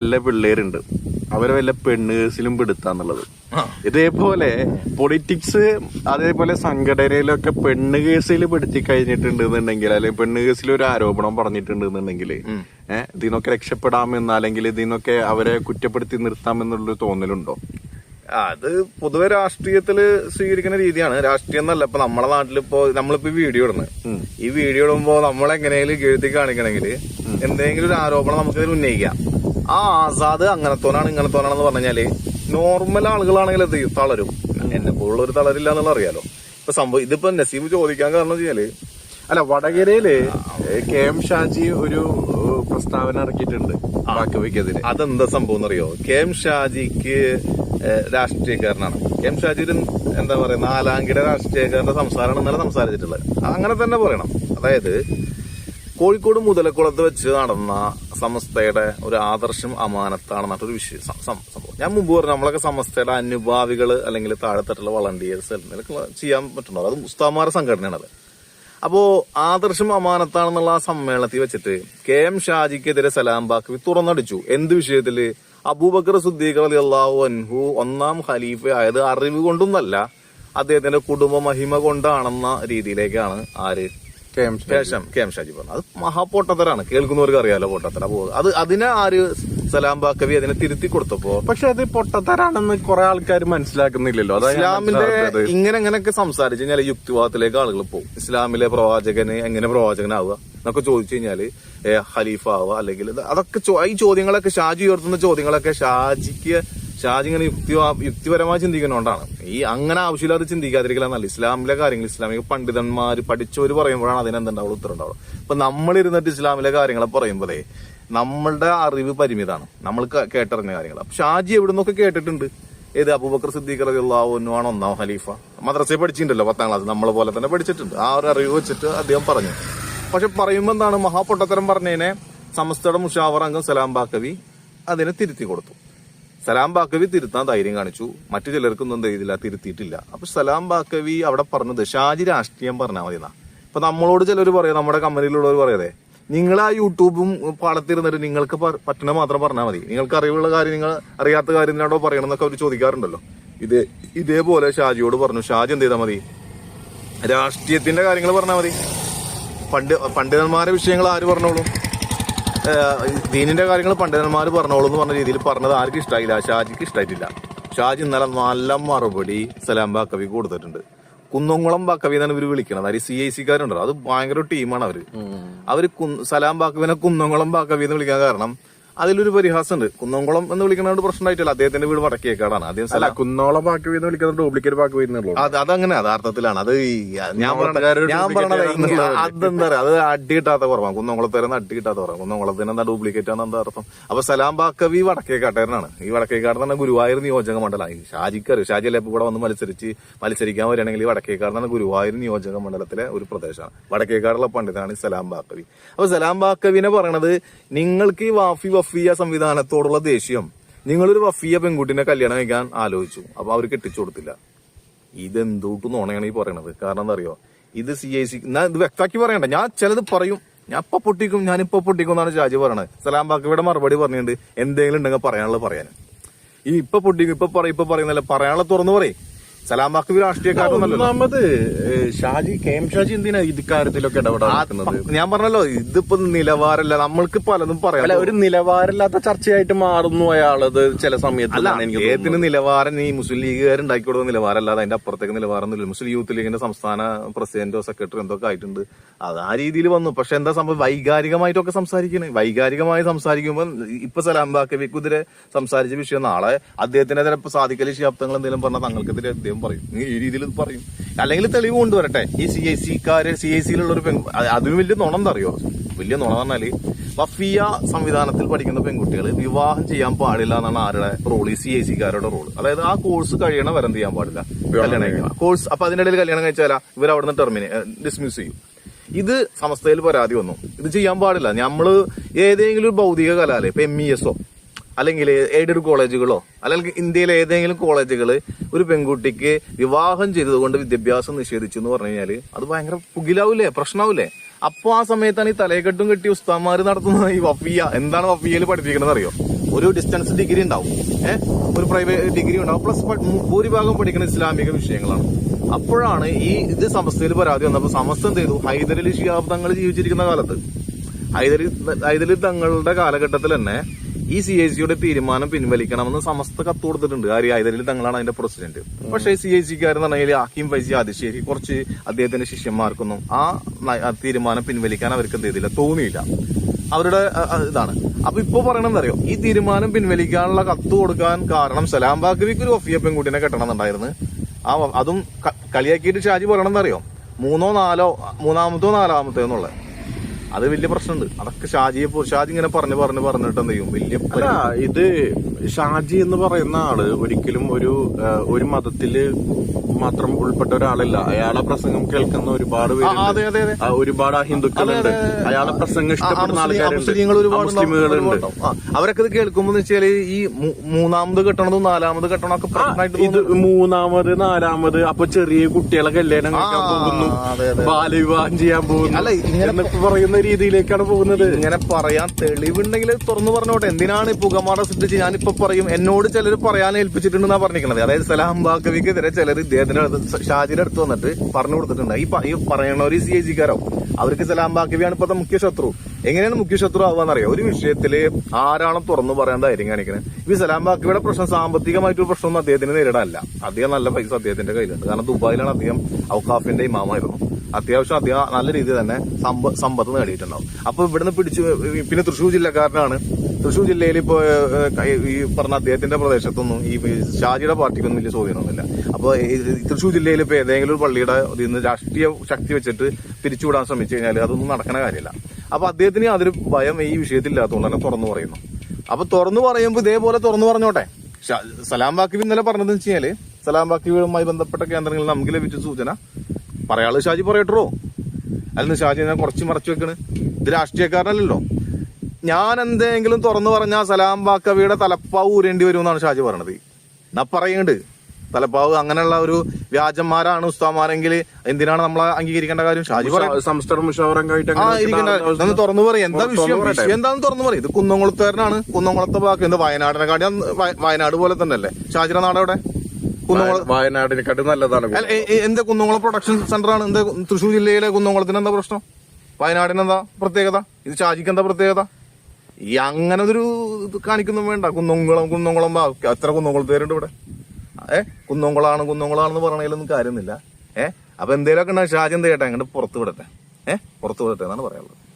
നല്ല പിള്ളേരുണ്ട്, അവരെ വല്ല പെണ്ണുകേസിലും പെടുത്താന്നുള്ളത്. ഇതേപോലെ പൊളിറ്റിക്സ് അതേപോലെ സംഘടനയിലൊക്കെ പെണ്ണുകേസിൽ പെടുത്തി കഴിഞ്ഞിട്ടുണ്ടെന്നുണ്ടെങ്കിൽ, അല്ലെങ്കിൽ പെണ്ണുകേസിൽ ഒരു ആരോപണം പറഞ്ഞിട്ടുണ്ടെന്നുണ്ടെങ്കിൽ ഇതിനൊക്കെ രക്ഷപ്പെടാമെന്ന്, അല്ലെങ്കിൽ ഇതിനൊക്കെ അവരെ കുറ്റപ്പെടുത്തി നിർത്താമെന്നുള്ളൊരു തോന്നലുണ്ടോ? അത് പൊതുവെ രാഷ്ട്രീയത്തില് സ്വീകരിക്കുന്ന രീതിയാണ്. രാഷ്ട്രീയം എന്നല്ല, ഇപ്പൊ നമ്മളെ നാട്ടിലിപ്പോ നമ്മളിപ്പോ വീഡിയോ ഇടുന്നത്, ഈ വീഡിയോ ഇടുമ്പോ നമ്മളെങ്ങനെയും എഴുതി കാണിക്കണമെങ്കിൽ എന്തെങ്കിലും ഒരു ആരോപണം നമുക്കിതിൽ ഉന്നയിക്കാം. ആ ആസാദ് അങ്ങനത്തോനാണ് ഇങ്ങനത്തോനാണെന്ന് പറഞ്ഞാല് നോർമൽ ആളുകളാണെങ്കിൽ അത് തളരും. എന്നെ പോലുള്ള ഒരു തളരില്ല എന്നുള്ള അറിയാലോ. ഇപ്പൊ സംഭവം ഇതിപ്പോ നസീബ് ചോദിക്കാൻ കാരണം വെച്ചാല്, അല്ല, വടകരയില് കെ എം ഷാജി ഒരു പ്രസ്താവന ഇറക്കിയിട്ടുണ്ട് ബാക്കവിക്കെതിരെ. അതെന്താ സംഭവം എന്നറിയോ? കെ എം ഷാജിക്ക് രാഷ്ട്രീയക്കാരനാണ്. കെ എം ഷാജി എന്താ പറയാ, നാലാംകിട രാഷ്ട്രീയക്കാരന്റെ സംസാരമാണ് ഇന്നലെ സംസാരിച്ചിട്ടുള്ളത്. അങ്ങനെ തന്നെ പറയണം. അതായത് കോഴിക്കോട് മുതലക്കുളത്ത് വെച്ച് നടന്ന സമസ്തയുടെ ഒരു ആദർശം അമാനത്താണെന്നൊരു വിഷയം സംഭവം. ഞാൻ മുമ്പ് പറഞ്ഞു, നമ്മളൊക്കെ സമസ്തയുടെ അനുഭാവികള് അല്ലെങ്കിൽ താഴെത്തട്ടുള്ള വളണ്ടിയേഴ്സ് എന്തെങ്കിലും ചെയ്യാൻ പറ്റുന്നുള്ളൂ. അത് ഉസ്താമാരുടെ സംഘടനയാണത്. അപ്പോ ആദർശം അമാനത്താണെന്നുള്ള ആ സമ്മേളനത്തിൽ വെച്ചിട്ട് കെ എം ഷാജിക്കെതിരെ സലാം ബാക്കവി തുറന്നടിച്ചു. എന്ത് വിഷയത്തില്? അബൂബക്കർ സിദ്ദീഖ് റളിയല്ലാഹു അൻഹു ഒന്നാം ഖലീഫ ആയത് അറിവ് കൊണ്ടൊന്നല്ല, അദ്ദേഹത്തിന്റെ കുടുംബ മഹിമ കൊണ്ടാണെന്ന രീതിയിലേക്കാണ് ആര് കെ എം ഷാജി പറഞ്ഞത്. അത് മഹാപൊട്ടത്തരാണ്, കേൾക്കുന്നവർക്ക് അറിയാലോ പൊട്ടത്തര. അത് അതിനെ ആര് സലാം ബാക്കവി അതിനെ തിരുത്തി കൊടുത്തപ്പോ, പക്ഷെ അത് പൊട്ടത്തരാണെന്ന് കുറെ ആൾക്കാർ മനസ്സിലാക്കുന്നില്ലല്ലോ. ഇസ്ലാമിന്റെ ഇങ്ങനെയൊക്കെ സംസാരിച്ചു കഴിഞ്ഞാൽ യുക്തിവാദത്തിലേക്ക് ആളുകൾ പോകും. ഇസ്ലാമിലെ പ്രവാചകന് എങ്ങനെ പ്രവാചകനാവുക എന്നൊക്കെ ചോദിച്ചു കഴിഞ്ഞാല് ഖലീഫ ആവുക, അല്ലെങ്കിൽ അതൊക്കെ ഈ ചോദ്യങ്ങളൊക്കെ ഷാജി ഉയർത്തുന്ന ചോദ്യങ്ങളൊക്കെ ഷാജി ഇങ്ങനെ യുക്തിപരമായി ചിന്തിക്കുന്നതുകൊണ്ടാണ്. ഈ അങ്ങനെ ആവശ്യമില്ലാതെ ചിന്തിക്കാതിരിക്കല നല്ല. ഇസ്ലാമിലെ കാര്യങ്ങൾ ഇസ്ലാമിക പണ്ഡിതന്മാര് പഠിച്ചവര് പറയുമ്പോഴാണ് അതിനെന്തുണ്ടാവുള്ളൂ, ഉത്തരം ഉണ്ടാവുള്ളൂ. ഇപ്പൊ നമ്മളിരുന്നിട്ട് ഇസ്ലാമിലെ കാര്യങ്ങളെ പറയുമ്പോഴേ നമ്മളുടെ അറിവ് പരിമിതമാണ്, നമ്മൾ കേട്ടറിഞ്ഞ കാര്യങ്ങൾ. അപ്പൊ ഷാജി എവിടെ നിന്നൊക്കെ കേട്ടിട്ടുണ്ട്. ഏത് അബൂബക്കർ സിദ്ദീഖ് റളിയല്ലാഹു അൻഹു ആണ് ഒന്നാം ഖലീഫ. മദ്രസയിൽ പഠിച്ചിട്ടുണ്ടല്ലോ 10ാം ക്ലാസ്, നമ്മളെ പോലെ തന്നെ പഠിച്ചിട്ടുണ്ട്. ആ ഒരു അറിവ് വെച്ചിട്ട് അദ്ദേഹം പറഞ്ഞു. പക്ഷെ പറയുമ്പോ എന്താണ്, മഹാപൊട്ടത്തരം പറഞ്ഞതിനെ സമസ്തയുടെ മുഷാവർ അംഗം സലാം ബാക്കവി അതിനെ തിരുത്തി കൊടുത്തു. സലാം ബാക്കവി തിരുത്താൻ ധൈര്യം കാണിച്ചു, മറ്റു ചിലർക്കൊന്നും ചെയ്തില്ല, തിരുത്തിയിട്ടില്ല. അപ്പൊ സലാം ബാക്കവി അവിടെ പറഞ്ഞത് ഷാജി രാഷ്ട്രീയം പറഞ്ഞാൽ മതി എന്നാ. ഇപ്പൊ നമ്മളോട് ചിലർ പറയാം, നമ്മുടെ കമ്പനിയിലുള്ളവർ പറയാതെ, നിങ്ങൾ ആ യൂട്യൂബും പാടത്തിരുന്നിട്ട് നിങ്ങൾക്ക് പറ്റുന്ന മാത്രം പറഞ്ഞാൽ മതി, നിങ്ങൾക്ക് അറിവുള്ള കാര്യം നിങ്ങൾ അറിയാത്ത കാര്യം ഇതിനോടോ പറയണം എന്നൊക്കെ അവർ ചോദിക്കാറുണ്ടല്ലോ. ഇതേപോലെ ഷാജിയോട് പറഞ്ഞു, ഷാജി എന്ത് ചെയ്താൽ മതി, രാഷ്ട്രീയത്തിന്റെ കാര്യങ്ങൾ പറഞ്ഞാൽ മതി. പണ്ഡിതന്മാരെ വിഷയങ്ങൾ ആര് പറഞ്ഞോളൂ, ദീനിന്റെ കാര്യങ്ങൾ പണ്ഡിതന്മാർ പറഞ്ഞോളൂ എന്ന് പറഞ്ഞ രീതിയിൽ പറഞ്ഞത് ആർക്കും ഇഷ്ടമായില്ല, ഷാജിക്ക് ഇഷ്ടമായിട്ടില്ല. ഷാജി ഇന്നലെ നല്ല മറുപടി സലാം ബാക്കവി കൊടുത്തിട്ടുണ്ട്. കുന്നംകുളം ബാക്കവി എന്നാണ് ഇവര് വിളിക്കുന്നത്. അത് CIC-കാരുണ്ടല്ലോ, അത് ഭയങ്കര ടീമാണ് അവര് സലാം ബാക്കവിനെ കുന്നംകുളം ബാക്കവി എന്ന് വിളിക്കാൻ കാരണം അതിലൊരു പരിഹാസമുണ്ട്. കുന്നംകുളം എന്ന് വിളിക്കുന്നതുകൊണ്ട് പ്രശ്നമായിട്ടില്ല, അദ്ദേഹത്തിന്റെ വീട് വടക്കേക്കാടാണ്. അദ്ദേഹം കുന്നോളം ബാക്കവി എന്ന് വിളിക്കുന്നത് ഡ്യൂപ്ലിക്കേറ്റ് ബാക്കവി എന്നുള്ളൂ. അതങ്ങനെ യഥാർത്ഥത്തിലാണ്. അത് ഞാൻ പറഞ്ഞത് അതെന്താ പറയാ, അത് അടി കിട്ടാത്ത കുറവാണ്. കുന്നംകുളത്തേരെന്ന് അടി കിട്ടാത്ത കുറവാണ്. കുന്നംകുളത്തിന് എന്താ ഡ്യൂപ്ലിക്കേറ്റ് ആണ് എന്താ അർത്ഥം? അപ്പൊ സലാം ബാക്കവി വടക്കേക്കാട്ടുകാരനാണ്. ഈ വടക്കേക്കാട് തന്നെ ഗുരുവായൂർ നിയോജക മണ്ഡലം. ഷാജിക്കറിയും, ഷാജി അല്ലെ ഇവിടെ വന്ന് മത്സരിക്കാൻ വരികയാണെങ്കിൽ വടക്കേക്കാട് തന്നെ ഗുരുവായൂർ നിയോജക മണ്ഡലത്തിലെ ഒരു പ്രദേശമാണ്. വടക്കേക്കാടുള്ള പണ്ഡിതനാണ് സലാം ബാക്കവി. അപ്പൊ സലാം ബാക്കവിനെ പറയണത്, നിങ്ങൾക്ക് ഈ വഫിയ സംവിധാനത്തോടുള്ള ദേഷ്യം, നിങ്ങളൊരു വഫിയ പെൺകുട്ടിനെ കല്യാണം കഴിക്കാൻ ആലോചിച്ചു, അപ്പൊ അവർ കെട്ടിച്ചു കൊടുത്തില്ല. ഇതെന്തൂട്ട് നോണയാണ് ഈ പറയണത്. കാരണം എന്താ അറിയോ, ഇത് CIC ഇത് വ്യക്തമാക്കി പറയണ്ട. ഞാൻ ചിലത് പറയും, ഞാനിപ്പോ പൊട്ടിക്കും എന്നാണ് ഷാജി പറയണത്. സലാം ബാക്കവിയുടെ മറുപടി പറഞ്ഞിട്ടുണ്ട്, എന്തെങ്കിലും ഉണ്ടെങ്കിൽ പറയാനുള്ളത് പറയാൻ. ഈ ഇപ്പൊ പൊട്ടിക്കും ഇപ്പൊ പറയുന്നല്ല, പറയാനുള്ളത് തുറന്നു പറയും. സലാം ബാക്കവി രാഷ്ട്രീയക്കാരൊന്നല്ലോ. ഒന്നാമത് ഷാജി കെ എം ഷാജി എന്തിനാ ഇക്കാര്യത്തിലൊക്കെ ഇടപെടുന്നത്? ഞാൻ പറഞ്ഞല്ലോ, ഇതിപ്പോ നിലവാരമല്ല, നമ്മൾക്ക് പലതും പറയാം. ഒരു നിലവാരമില്ലാത്ത ചർച്ചയായിട്ട് മാറുന്നു അയാളത് ചില സമയത്ത്. അദ്ദേഹത്തിന് നിലവാരം ഈ മുസ്ലിം ലീഗുകാരുണ്ടാക്കി കൊടുക്കുന്ന നിലവാരമല്ലാതെ അതിന്റെ അപ്പുറത്തേക്ക് നിലവാരമൊന്നുമില്ല. മുസ്ലിം യൂത്ത് ലീഗിന്റെ സംസ്ഥാന പ്രസിഡന്റോ സെക്രട്ടറി എന്തൊക്കെ ആയിട്ടുണ്ട്, അത് ആ രീതിയിൽ വന്നു. പക്ഷെ എന്താ സംഭവം, വൈകാരികമായിട്ടൊക്കെ സംസാരിക്കണേ. വൈകാരികമായി സംസാരിക്കുമ്പോൾ ഇപ്പൊ സലാം ബാക്കവിക്കെതിരെ സംസാരിച്ച വിഷയം നാളെ അദ്ദേഹത്തിനെതിരെ ഇപ്പൊ സാദിഖ് അലി ശിഹാബ് എന്തെങ്കിലും പറഞ്ഞാൽ തങ്ങൾക്കെതിരെ അദ്ദേഹം പറയും. ഈ രീതിയിൽ പറയും, അല്ലെങ്കിൽ തെളിവ് കൊണ്ടുവരട്ടെ. ഈ CIC-യിലുള്ള ഒരു അതിന് വലിയ നുണ എന്താ അറിയോ? വലിയ നുണ പറഞ്ഞാല് വഫിയ സംവിധാനത്തിൽ പഠിക്കുന്ന പെൺകുട്ടികൾ വിവാഹം ചെയ്യാൻ പാടില്ല എന്നാണ് ആരുടെ റോൾ? ഈ CIC-കാരുടെ റോൾ. അതായത് ആ കോഴ്സ് കഴിയണ വരെ എന്ത് ചെയ്യാൻ പാടില്ല, കല്യാണം കഴിക്കണം. കോഴ്സ് അപ്പൊ അതിന്റെ ഇടയിൽ കല്യാണം കഴിച്ചാൽ ഇവർ അവിടുന്ന് ഡിസ്മിസ് ചെയ്യും. ഇത് സമസ്തയിൽ പരാതി വന്നു, ഇത് ചെയ്യാൻ പാടില്ല. നമ്മള് ഏതെങ്കിലും ഒരു ഭൗതിക കലാലയം, ഇപ്പൊ MES അല്ലെങ്കിൽ എയ്ഡഡ് കോളേജുകളോ അല്ലെങ്കിൽ ഇന്ത്യയിലെ ഏതെങ്കിലും കോളേജുകള് ഒരു പെൺകുട്ടിക്ക് വിവാഹം ചെയ്തതുകൊണ്ട് വിദ്യാഭ്യാസം നിഷേധിച്ചു എന്ന് പറഞ്ഞു കഴിഞ്ഞാല് അത് ഭയങ്കര പുകിലാവൂലേ, പ്രശ്നമാവൂലേ? അപ്പൊ ആ സമയത്താണ് ഈ തലയെക്കെട്ടും കെട്ടി ഉസ്താമാര് നടത്തുന്ന ഈ വഫിയ. എന്താണ് വഫിയയിൽ പഠിപ്പിക്കുന്നത് അറിയോ? ഒരു ഡിസ്റ്റൻസ് ഡിഗ്രി ഉണ്ടാവും, ഒരു പ്രൈവറ്റ് ഡിഗ്രി ഉണ്ടാവും, പ്ലസ് ഭൂരിഭാഗം പഠിക്കുന്ന ഇസ്ലാമിക വിഷയങ്ങളാണ്. അപ്പോഴാണ് ഇത് സമസ്തയിൽ പരാതി വന്നപ്പോൾ സമസ്ത എന്ത് ചെയ്തു, ഹൈദരലി ശിഹാബ് തങ്ങൾ ജീവിച്ചിരിക്കുന്ന കാലത്ത് ഹൈദരലി തങ്ങളുടെ കാലഘട്ടത്തിൽ തന്നെ ഈ CIC-യുടെ തീരുമാനം പിൻവലിക്കണമെന്ന് സമസ്ത കത്ത് കൊടുത്തിട്ടുണ്ട്. ഹൈദരലി തങ്ങളാണ് അതിന്റെ പ്രസിഡന്റ്. പക്ഷേ CIC-കാരെന്ന് പറഞ്ഞാൽ ഹക്കീം ഫൈസി ആദിശ്ശേരി കുറച്ച് അദ്ദേഹത്തിന്റെ ശിഷ്യന്മാർക്കൊന്നും ആ തീരുമാനം പിൻവലിക്കാൻ അവർക്ക് എന്ത് ചെയ്തില്ല, തോന്നിയില്ല. അവരുടെ ഇതാണ്. അപ്പൊ ഇപ്പൊ പറയണെന്നറിയോ, ഈ തീരുമാനം പിൻവലിക്കാനുള്ള കത്ത് കൊടുക്കാൻ കാരണം സലാം ബാക്കവിക്ക് ഒരു വഫിയ പെൺകുട്ടിനെ കെട്ടണമെന്നുണ്ടായിരുന്നു. അതും കളിയാക്കിയിട്ട് ഷാജി പറയണമെന്നറിയോ, മൂന്നാമത്തോ നാലാമത്തോ എന്നുള്ളത്. അത് വലിയ പ്രശ്നമുണ്ട്. അതൊക്കെ ഷാജി ഇങ്ങനെ പറഞ്ഞിട്ട് എന്ത് ചെയ്യും, വലിയ അല്ല. ഇത് ഷാജി എന്ന് പറയുന്ന ആള് ഒരിക്കലും ഒരു മതത്തില് മാത്രം ഉൾപ്പെട്ട ഒരാളല്ല. അയാളെ പ്രസംഗം കേൾക്കുന്ന ഒരുപാട് പേരുണ്ട്, ഒരുപാട് ഹിന്ദുക്കളുണ്ട്, അയാളെ പ്രസംഗം ഇഷ്ടപ്പെടുന്ന ആൾക്കാരുണ്ട്, മുസ്ലിമുകളുണ്ട്. അവരൊക്കെ ഇത് കേൾക്കുമ്പോൾ വെച്ചാല് ഈ മൂന്നാമത് കെട്ടണതും നാലാമത് കെട്ടണമൊക്കെ പ്രശ്നമായിട്ട് ഇത് മൂന്നാമത് നാലാമത് അപ്പൊ ചെറിയ കുട്ടികളെ കല്യാണം കഴിക്കാൻ പോകുന്നു, ബാലവിവാഹം ചെയ്യാൻ പോകുന്നു, അല്ല ഇങ്ങനെ പറയുന്ന രീതിയിലേക്കാണ് പോകുന്നത്. ഇങ്ങനെ പറയാൻ തെളിവുണ്ടെങ്കിൽ തുറന്നു പറഞ്ഞോട്ടെ. എന്തിനാണ് ഈ പുകമാട സൃഷ്ടിച്ച് ഞാനിപ്പോ പറയും, എന്നോട് ചിലർ പറയാൻ ഏൽപ്പിച്ചിട്ടുണ്ടെന്നാ പറഞ്ഞിരിക്കുന്നത്. അതായത് സലാം ബാക്കവിക്കെതിരെ ചിലർ ഇദ്ദേഹത്തിന്റെ ഷാജിയുടെ അടുത്ത് വന്നിട്ട് പറഞ്ഞു കൊടുത്തിട്ടുണ്ട്. ഈ പറയണവര് CIC-കാരോ, അവർക്ക് സലാം ബാക്കവിയാണ് ഇപ്പോഴത്തെ മുഖ്യ ശത്രു. എങ്ങനെയാണ് മുഖ്യ ശത്രു ആവാന്നറിയോ, ഒരു വിഷയത്തില് ആരാണ് തുറന്നു പറയാൻ ധൈര്യം കാണിക്കുന്നത്. ഈ സലാം ബാക്കവിയുടെ പ്രശ്നം സാമ്പത്തികമായിട്ടൊരു പ്രശ്നമൊന്നും അദ്ദേഹത്തിന് നേരിടാനല്ല. അദ്ദേഹം നല്ല പൈസ അദ്ദേഹത്തിന്റെ കയ്യിലുണ്ട്. കാരണം ദുബായിലാണ് അദ്ദേഹം ഔക്കാഫിന്റെ ഇമാമായിരുന്നു. അത്യാവശ്യം അദ്ദേഹം നല്ല രീതിയിൽ തന്നെ സമ്പത്ത് നേടിയിട്ടുണ്ടാവും. അപ്പൊ ഇവിടുന്ന് പിന്നെ തൃശ്ശൂർ ജില്ലക്കാരനാണ്. തൃശ്ശൂർ ജില്ലയിൽ ഇപ്പോ ഈ പറഞ്ഞ അദ്ദേഹത്തിന്റെ പ്രദേശത്തൊന്നും ഈ ഷാജിയുടെ പാർട്ടിക്കൊന്നും വലിയ സ്വാധീനമൊന്നുമില്ല. അപ്പൊ തൃശ്ശൂർ ജില്ലയിൽ ഇപ്പൊ ഏതെങ്കിലും ഒരു പള്ളിയുടെ ഇതിന്ന് രാഷ്ട്രീയ ശക്തി വെച്ചിട്ട് പിരിച്ചുവിടാൻ ശ്രമിച്ചു കഴിഞ്ഞാൽ അതൊന്നും നടക്കുന്ന കാര്യമില്ല. അപ്പൊ അദ്ദേഹത്തിന് അതൊരു ഭയം ഈ വിഷയത്തിൽ ഇല്ലാത്തതുകൊണ്ട് തന്നെ തുറന്നു പറയുന്നു. അപ്പൊ തുറന്നു പറയുമ്പോൾ ഇതേപോലെ തുറന്നു പറഞ്ഞോട്ടെ. സലാം ബാക്കവി ഇന്നലെ പറഞ്ഞതെന്ന് വെച്ച് കഴിഞ്ഞാല്, സലാം ബാക്കവിയുമായി ബന്ധപ്പെട്ട കേന്ദ്രങ്ങളിൽ നമുക്ക് ലഭിച്ച സൂചന പറയാള് ഷാജി പറയട്ടോ, അല്ലെന്ന് ഷാജി ഞാൻ കുറച്ച് മറച്ചു വെക്കണ്. ഇത് രാഷ്ട്രീയക്കാരനല്ലല്ലോ. ഞാൻ എന്തെങ്കിലും തുറന്നു പറഞ്ഞാൽ സലാം ബാക്കവിയുടെ തലപ്പാവ് ഊരേണ്ടി വരുമെന്നാണ് ഷാജി പറയണത്. എന്നാ പറയുന്നുണ്ട് തലപ്പാവ് അങ്ങനെയുള്ള ഒരു വ്യാജന്മാരാണ് ഉസ്താമാരെങ്കിൽ എന്തിനാണ് നമ്മളെ അംഗീകരിക്കേണ്ട കാര്യം? ഷാജി ഇരിക്കണ്ട, തുറന്നു പറയും. എന്താ വിഷയം എന്താന്ന് തുറന്നു പറയും. ഇത് കുന്നംകുളത്തുകാരനാണ്. കുന്നംകുളത്തെ ബാക്കി എന്ത് വയനാടിനെക്കാട്ടി വയനാട് പോലെ തന്നെ അല്ലേ ഷാജിയുടെ നാട്? അവിടെ വയനാടിനെക്കാട്ടി നല്ലതാണ്. എന്താ കുന്നംകുളം പ്രൊഡക്ഷൻ സെന്റർ ആണ്. എന്താ തൃശ്ശൂർ ജില്ലയിലെ കുന്നംകുളത്തിന് എന്താ പ്രശ്നം? വയനാടിന് എന്താ പ്രത്യേകത? ഇത് ഷാജിക്ക് എന്താ പ്രത്യേകത? ഈ അങ്ങനെ ഒരു കാണിക്കൊന്നും വേണ്ട. കുന്നംകുളം എത്ര കുന്നംകുളത്തുകാരുണ്ട് ഇവിടെ? കുന്നംകുളാണെന്ന് പറയണതിലൊന്നും കാര്യമൊന്നുമില്ല. അപ്പൊ എന്തേലൊക്കെ ഷാജി എന്ത് ചെയ്യട്ടെ, അങ്ങോട്ട് പുറത്തു വിടട്ടെ എന്നാണ് പറയാനുള്ളത്.